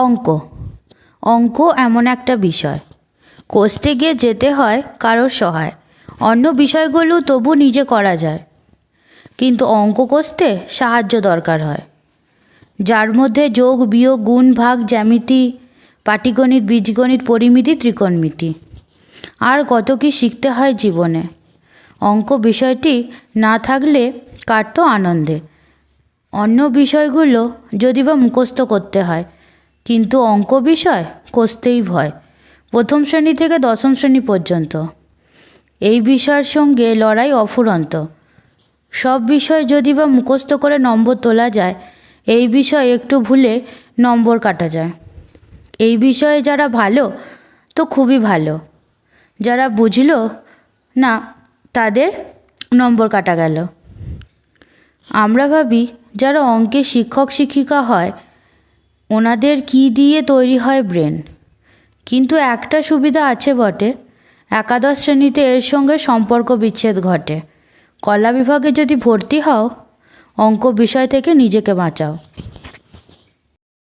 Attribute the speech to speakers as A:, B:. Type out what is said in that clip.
A: অঙ্ক অঙ্ক এমন একটা বিষয়, কষতে গিয়ে যেতে হয় কারোর সহায়। অন্য বিষয়গুলো তবু নিজে করা যায়, কিন্তু অঙ্ক কষতে সাহায্য দরকার হয়। যার মধ্যে যোগ বিয়োগ গুণ ভাগ জ্যামিতি, পাটিগণিত বীজগণিত পরিমিতি ত্রিকোণমিতি আর কত কী শিখতে হয় জীবনে। অঙ্ক বিষয়টি না থাকলে কাটতো আনন্দে। অন্য বিষয়গুলো যদি বা মুখস্থ করতে হয়, কিন্তু অঙ্ক বিষয় কষতেই ভয়। প্রথম শ্রেণী থেকে দশম শ্রেণী পর্যন্ত এই বিষয়ের সঙ্গে লড়াই অফুরন্ত। সব বিষয় যদি বা মুখস্থ করে নম্বর তোলা যায়, এই বিষয়ে একটু ভুলে নম্বর কাটা যায়। এই বিষয়ে যারা ভালো তো খুবই ভালো, যারা বুঝলো না তাদের নম্বর কাটা গেল। আমরা ভাবি যারা অঙ্কে শিক্ষক শিক্ষিকা হয় ওনাদের কি দিয়ে তৈরি হয় ব্রেন, কিন্তু একটা সুবিধা আছে বটে, একাদশ শ্রেণীতে এর সঙ্গে সম্পর্ক বিচ্ছেদ ঘটে। কলা বিভাগে যদি ভর্তি হও, অঙ্ক বিষয় থেকে নিজেকে বাঁচাও।